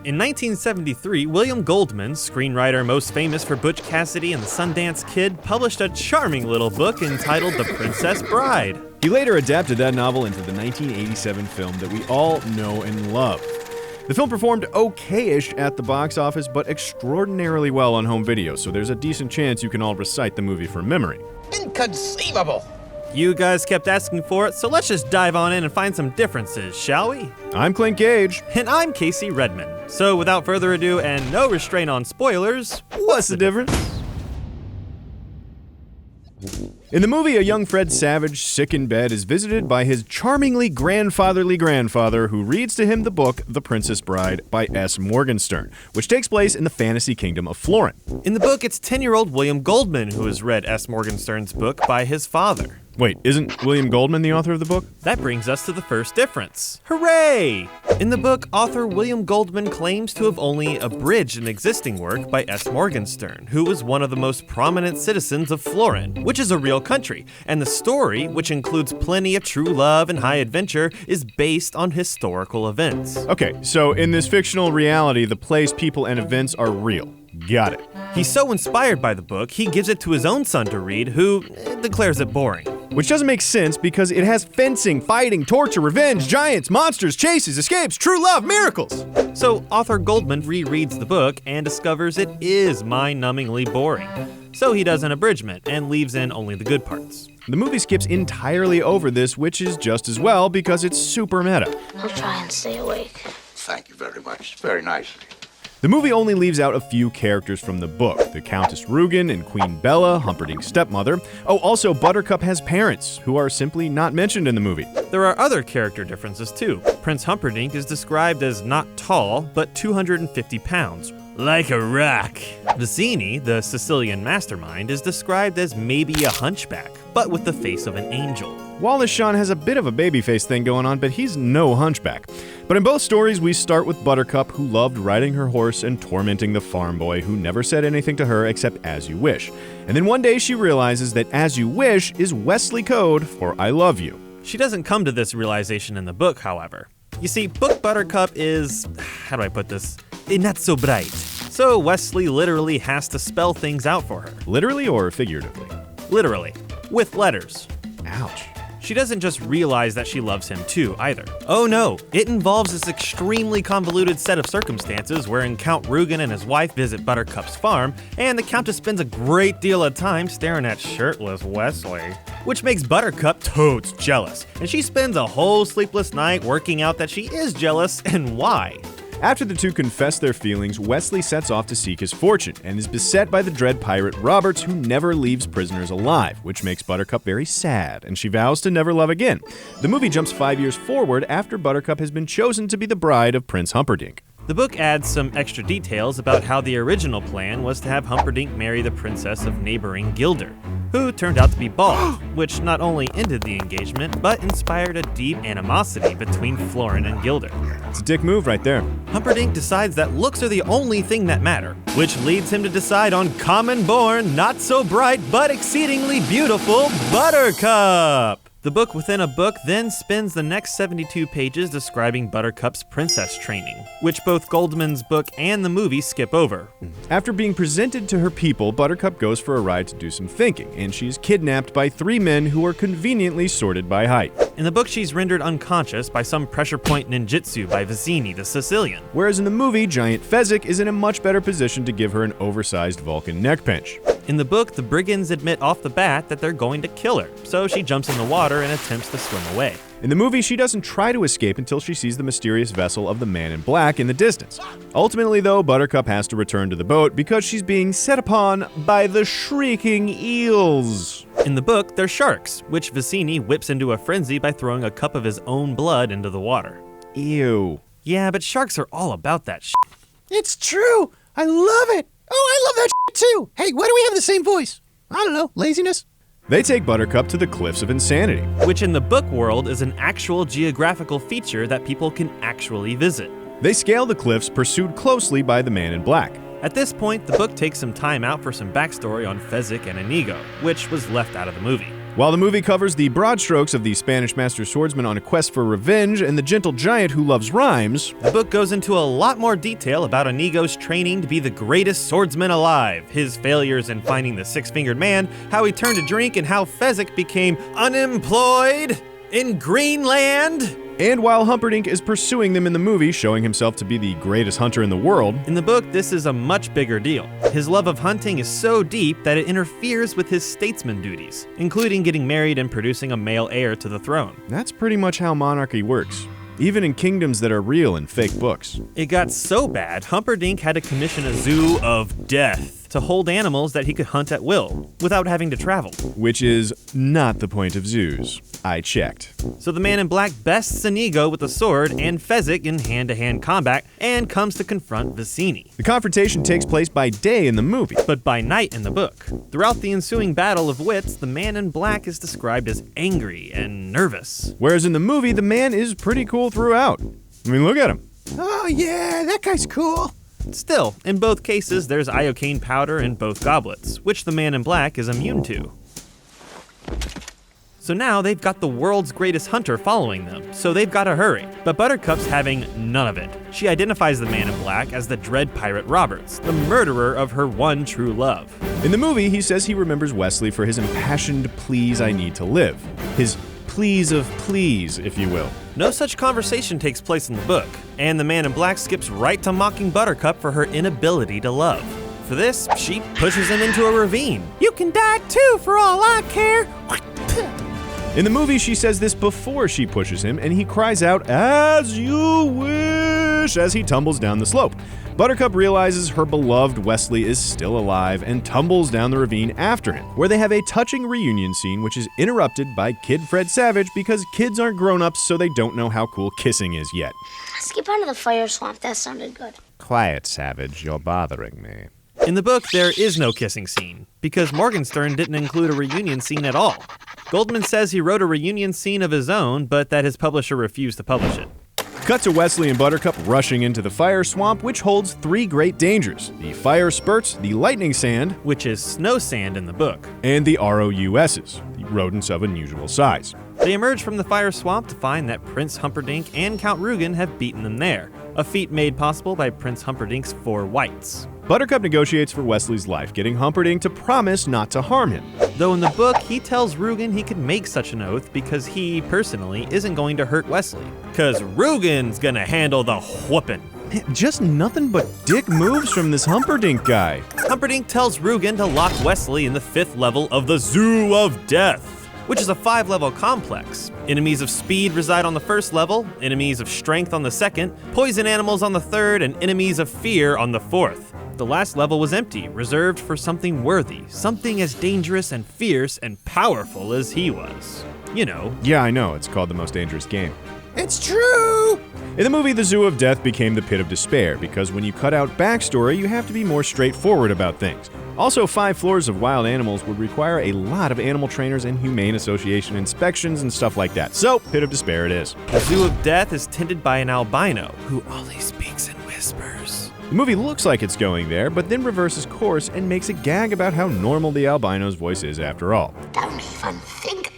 In 1973, William Goldman, screenwriter most famous for Butch Cassidy and the Sundance Kid, published a charming little book entitled The Princess Bride. He later adapted that novel into the 1987 film that we all know and love. The film performed okay-ish at the box office, but extraordinarily well on home video, so there's a decent chance you can all recite the movie from memory. Inconceivable! You guys kept asking for it, so let's just dive on in and find some differences, shall we? I'm Clint Gage. And I'm Casey Redmond. So without further ado and no restraint on spoilers, What's the difference? In the movie, a young Fred Savage, sick in bed, is visited by his charmingly grandfatherly grandfather who reads to him the book The Princess Bride by S. Morgenstern, which takes place in the fantasy kingdom of Florin. In the book, it's 10-year-old William Goldman who has read S. Morgenstern's book by his father. Wait, isn't William Goldman the author of the book? That brings us to the first difference. Hooray! In the book, author William Goldman claims to have only abridged an existing work by S. Morgenstern, who was one of the most prominent citizens of Florin, which is a real country, and the story, which includes plenty of true love and high adventure, is based on historical events. Okay, so in this fictional reality, the place, people, and events are real. Got it. He's so inspired by the book, he gives it to his own son to read, who declares it boring. Which doesn't make sense because it has fencing, fighting, torture, revenge, giants, monsters, chases, escapes, true love, miracles. So author Goldman rereads the book and discovers it is mind-numbingly boring. So he does an abridgment and leaves in only the good parts. The movie skips entirely over this, which is just as well because it's super meta. I'll try and stay awake. Thank you very much. Very nice. The movie only leaves out a few characters from the book, the Countess Rugen and Queen Bella, Humperdinck's stepmother. Oh, also Buttercup has parents, who are simply not mentioned in the movie. There are other character differences too. Prince Humperdinck is described as not tall, but 250 pounds. Like a rock. Vizzini, the Sicilian mastermind, is described as maybe a hunchback, but with the face of an angel. Wallace Shawn has a bit of a babyface thing going on, but he's no hunchback. But in both stories, we start with Buttercup, who loved riding her horse and tormenting the farm boy who never said anything to her except "as you wish." And then one day she realizes that "as you wish" is Westley code for "I love you." She doesn't come to this realization in the book, however. You see, book Buttercup is, how do I put this, not so bright. So Westley literally has to spell things out for her. Literally or figuratively? Literally. With letters. Ouch. She doesn't just realize that she loves him too, either. Oh no, it involves this extremely convoluted set of circumstances wherein Count Rugen and his wife visit Buttercup's farm, and the Countess spends a great deal of time staring at shirtless Westley, which makes Buttercup totes jealous, and she spends a whole sleepless night working out that she is jealous and why. After the two confess their feelings, Westley sets off to seek his fortune and is beset by the dread pirate Roberts, who never leaves prisoners alive, which makes Buttercup very sad, and she vows to never love again. The movie jumps 5 years forward after Buttercup has been chosen to be the bride of Prince Humperdinck. The book adds some extra details about how the original plan was to have Humperdinck marry the princess of neighboring Guilder, who turned out to be bald, which not only ended the engagement, but inspired a deep animosity between Florin and Guilder. It's a dick move right there. Humperdinck decides that looks are the only thing that matter, which leads him to decide on common-born, not-so-bright, but exceedingly beautiful Buttercup! The book within a book then spends the next 72 pages describing Buttercup's princess training, which both Goldman's book and the movie skip over. After being presented to her people, Buttercup goes for a ride to do some thinking, and she's kidnapped by 3 men who are conveniently sorted by height. In the book, she's rendered unconscious by some pressure point ninjutsu by Vizzini, the Sicilian. Whereas in the movie, Giant Fezzik is in a much better position to give her an oversized Vulcan neck pinch. In the book, the brigands admit off the bat that they're going to kill her, so she jumps in the water and attempts to swim away. In the movie, she doesn't try to escape until she sees the mysterious vessel of the Man in Black in the distance. Ultimately, though, Buttercup has to return to the boat because she's being set upon by the shrieking eels. In the book, they're sharks, which Vizzini whips into a frenzy by throwing a cup of his own blood into the water. Ew. Yeah, but sharks are all about that shit. It's true. I love it. Oh, I love that shit too. Hey, why do we have the same voice? I don't know, laziness? They take Buttercup to the Cliffs of Insanity, which in the book world is an actual geographical feature that people can actually visit. They scale the cliffs, pursued closely by the Man in Black. At this point, the book takes some time out for some backstory on Fezzik and Inigo, which was left out of the movie. While the movie covers the broad strokes of the Spanish master swordsman on a quest for revenge and the gentle giant who loves rhymes, The book goes into a lot more detail about Inigo's training to be the greatest swordsman alive, his failures in finding the six-fingered man, how he turned to drink, and how Fezzik became unemployed in Greenland. and while Humperdink is pursuing them in the movie, showing himself to be the greatest hunter in the world, In the book, this is a much bigger deal. His love of hunting is so deep that it interferes with his statesman duties, including getting married and producing a male heir to the throne. that's pretty much how monarchy works, even in kingdoms that are real in fake books. It got so bad, Humperdink had to commission a zoo of death to hold animals that he could hunt at will, without having to travel. Which is not the point of zoos. I checked. So the man in black bests Inigo with a sword and Fezzik in hand-to-hand combat, and comes to confront Vicini. The confrontation takes place by day in the movie. But by night in the book. Throughout the ensuing battle of wits, the man in black is described as angry and nervous. Whereas in the movie, the man is pretty cool throughout. I mean, look at him. Oh, yeah, that guy's cool. Still, in both cases, there's iocane powder in both goblets, which the man in black is immune to. So now they've got the world's greatest hunter following them, so they've got to hurry. But Buttercup's having none of it. She identifies the man in black as the dread pirate Roberts, the murderer of her one true love. In the movie, he says he remembers Wesley for his impassioned pleas I need to live. His pleas of please, if you will. No such conversation takes place in the book, and the man in black skips right to mocking Buttercup for her inability to love. For this, she pushes him into a ravine. You can die too, for all I care. In the movie, she says this before she pushes him, and he cries out, "As you wish," as he tumbles down the slope. Buttercup realizes her beloved Wesley is still alive and tumbles down the ravine after him, where they have a touching reunion scene which is interrupted by Kid Fred Savage because kids aren't grown-ups, so they don't know how cool kissing is yet. Skip onto the fire swamp. That sounded good. Quiet, Savage, you're bothering me. In the book, there is no kissing scene, because Morgenstern didn't include a reunion scene at all. Goldman says he wrote a reunion scene of his own, but that his publisher refused to publish it. Cut to Wesley and Buttercup rushing into the fire swamp, which holds three great dangers: the fire spurts, the lightning sand, Which is snow sand in the book. and the ROUSs, the rodents of unusual size. They emerge from the fire swamp to find that Prince Humperdink and Count Rugen have beaten them there, a feat made possible by Prince Humperdink's 4 whites. Buttercup negotiates for Wesley's life, getting Humperdink to promise not to harm him. Though in the book, he tells Rugen he could make such an oath because he, personally, isn't going to hurt Wesley. Cause Rugen's gonna handle the whoopin'. Just nothing but dick moves from this Humperdink guy. Humperdink tells Rugen to lock Wesley in the 5th level of the Zoo of Death, which is a 5-level complex. Enemies of speed reside on the 1st level, enemies of strength on the 2nd, poison animals on the 3rd, and enemies of fear on the 4th. The last level was empty, reserved for something worthy, something as dangerous and fierce and powerful as he was. You know. Yeah, I know, it's called the most dangerous game. It's true. In the movie, the Zoo of Death became the Pit of Despair, because when you cut out backstory, you have to be more straightforward about things. Also, 5 floors of wild animals would require a lot of animal trainers and humane association inspections and stuff like that. So, Pit of Despair it is. The Zoo of Death is tended by an albino, who only speaks in whispers. The movie looks like it's going there, but then reverses course and makes a gag about how normal the albino's voice is after all. Don't even think.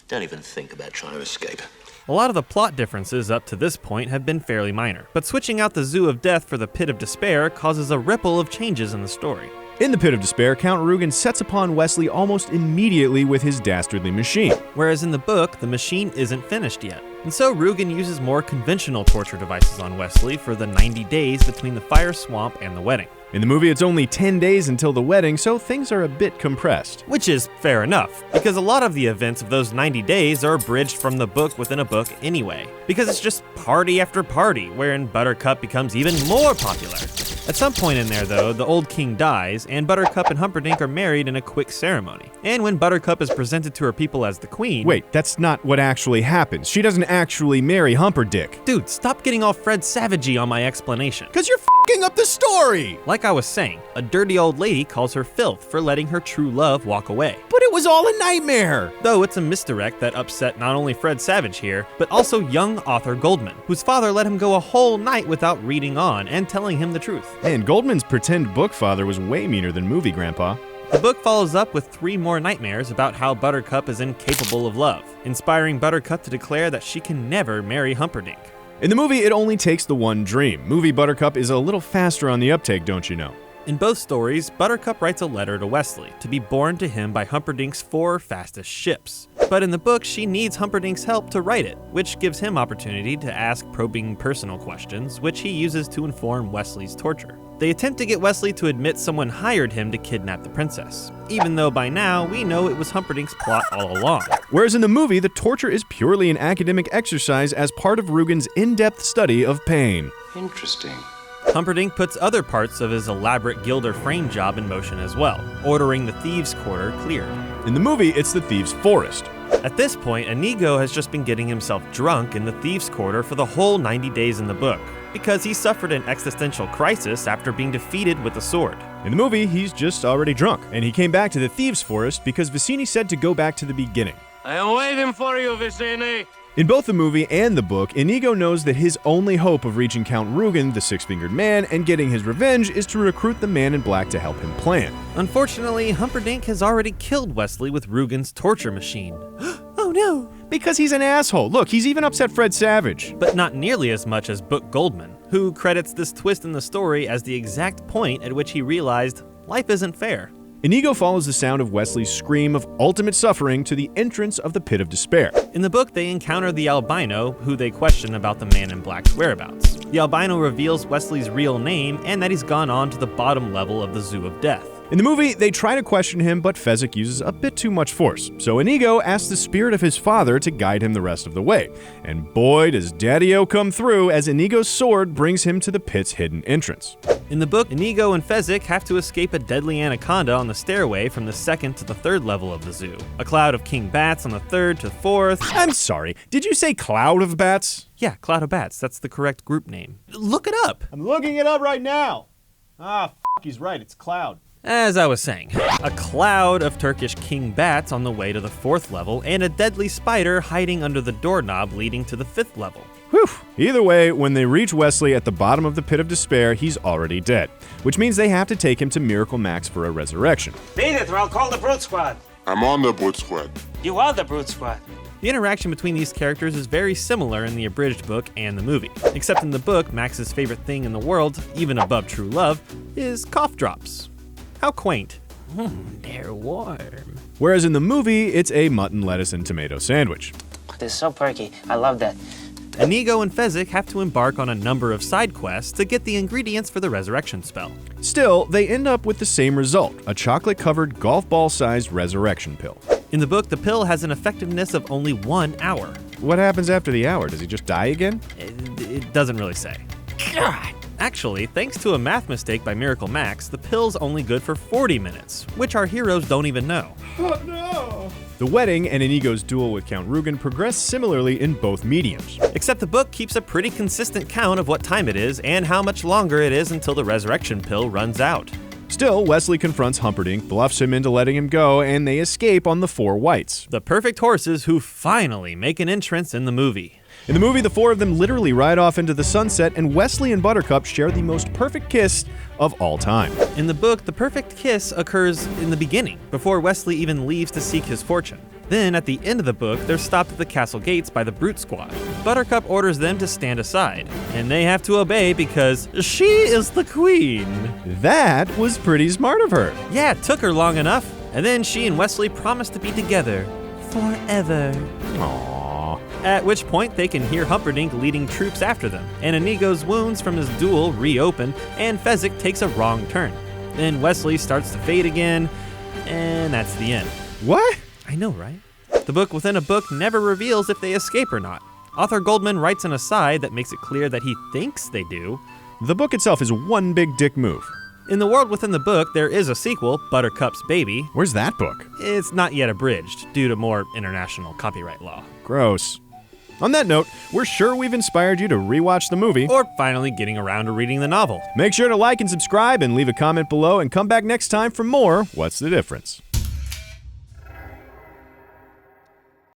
Don't even think about trying to escape. A lot of the plot differences up to this point have been fairly minor, but switching out the Zoo of Death for the Pit of Despair causes a ripple of changes in the story. In the Pit of Despair, Count Rugen sets upon Wesley almost immediately with his dastardly machine. Whereas in the book, the machine isn't finished yet. And so Rugen uses more conventional torture devices on Wesley for the 90 days between the fire swamp and the wedding. In the movie, it's only 10 days until the wedding, so things are a bit compressed. Which is fair enough, because a lot of the events of those 90 days are abridged from the book within a book anyway. Because it's just party after party, wherein Buttercup becomes even more popular. At some point in there, though, the old king dies, and Buttercup and Humperdink are married in a quick ceremony. And when Buttercup is presented to her people as the queen... Wait, that's not what actually happens. She doesn't actually marry Humperdink. Dude, stop getting all Fred Savagey on my explanation. Because you're fucking up the story! Like I was saying, a dirty old lady calls her filth for letting her true love walk away. But it was all a nightmare! Though it's a misdirect that upset not only Fred Savage here, but also young author Goldman, whose father let him go a whole night without reading on and telling him the truth. And Goldman's pretend book father was way meaner than movie grandpa. The book follows up with 3 more nightmares about how Buttercup is incapable of love, inspiring Buttercup to declare that she can never marry Humperdink. In the movie, it only takes the one dream. Movie Buttercup is a little faster on the uptake, don't you know? In both stories, Buttercup writes a letter to Westley to be borne to him by Humperdink's 4 fastest ships. But in the book, she needs Humperdink's help to write it, which gives him opportunity to ask probing personal questions, which he uses to inform Wesley's torture. They attempt to get Wesley to admit someone hired him to kidnap the princess, even though by now we know it was Humperdink's plot all along. Whereas in the movie, the torture is purely an academic exercise as part of Rugen's in-depth study of pain. Interesting. Humperdink puts other parts of his elaborate gilder frame job in motion as well, ordering the thieves' quarter cleared. In the movie, it's the thieves' forest. At this point, Inigo has just been getting himself drunk in the thieves' quarter for the whole 90 days in the book, because he suffered an existential crisis after being defeated with a sword. In the movie, he's just already drunk, and he came back to the thieves' forest because Vicini said to go back to the beginning. I am waiting for you, Vicini. In both the movie and the book, Inigo knows that his only hope of reaching Count Rugen, the Six-Fingered Man, and getting his revenge is to recruit the Man in Black to help him plan. Unfortunately, Humperdink has already killed Wesley with Rugen's torture machine. Oh no! Because he's an asshole. Look, he's even upset Fred Savage. But not nearly as much as Book Goldman, who credits this twist in the story as the exact point at which he realized life isn't fair. Inigo follows the sound of Wesley's scream of ultimate suffering to the entrance of the Pit of Despair. In the book, they encounter the albino, who they question about the Man in Black's whereabouts. The albino reveals Wesley's real name and that he's gone on to the bottom level of the Zoo of Death. In the movie, they try to question him, but Fezzik uses a bit too much force, so Inigo asks the spirit of his father to guide him the rest of the way. And boy, does Daddy-O come through as Inigo's sword brings him to the pit's hidden entrance. In the book, Inigo and Fezzik have to escape a deadly anaconda on the stairway from the 2nd to the 3rd level of the zoo, a cloud of king bats on the 3rd to 4th. I'm sorry, did you say cloud of bats? Yeah, cloud of bats, that's the correct group name. Look it up! I'm looking it up right now. He's right, it's cloud. As I was saying, a cloud of Turkish king bats on the way to the 4th level, and a deadly spider hiding under the doorknob leading to the 5th level. Whew. Either way, when they reach Wesley at the bottom of the Pit of Despair, he's already dead, which means they have to take him to Miracle Max for a resurrection. Beat it, or I'll call the Brute Squad. I'm on the Brute Squad. You are the Brute Squad. The interaction between these characters is very similar in the abridged book and the movie, except in the book, Max's favorite thing in the world, even above true love, is cough drops. How quaint. They're warm. Whereas in the movie, it's a mutton, lettuce, and tomato sandwich. This is so perky. I love that. Inigo and Fezzik have to embark on a number of side quests to get the ingredients for the resurrection spell. Still, they end up with the same result, a chocolate-covered golf ball-sized resurrection pill. In the book, the pill has an effectiveness of only 1 hour. What happens after the hour? Does he just die again? It doesn't really say. God! Actually, thanks to a math mistake by Miracle Max, the pill's only good for 40 minutes, which our heroes don't even know. Oh no! The wedding and Inigo's duel with Count Rugen progress similarly in both mediums. Except the book keeps a pretty consistent count of what time it is and how much longer it is until the resurrection pill runs out. Still, Wesley confronts Humperdink, bluffs him into letting him go, and they escape on the 4 whites. The perfect horses who finally make an entrance in the movie. In the movie, the 4 of them literally ride off into the sunset, and Wesley and Buttercup share the most perfect kiss of all time. In the book, the perfect kiss occurs in the beginning, before Wesley even leaves to seek his fortune. Then, at the end of the book, they're stopped at the castle gates by the Brute Squad. Buttercup orders them to stand aside, and they have to obey because she is the queen. That was pretty smart of her. Yeah, it took her long enough. And then she and Wesley promise to be together forever. Aww. At which point, they can hear Humperdink leading troops after them, and Inigo's wounds from his duel reopen, and Fezzik takes a wrong turn. Then Wesley starts to fade again, and that's the end. What? I know, right? The book within a book never reveals if they escape or not. Author Goldman writes an aside that makes it clear that he thinks they do. The book itself is one big dick move. In the world within the book, there is a sequel, Buttercup's Baby. Where's that book? It's not yet abridged, due to more international copyright law. Gross. On that note, we're sure we've inspired you to rewatch the movie. Or finally getting around to reading the novel. Make sure to like and subscribe and leave a comment below and come back next time for more What's the Difference?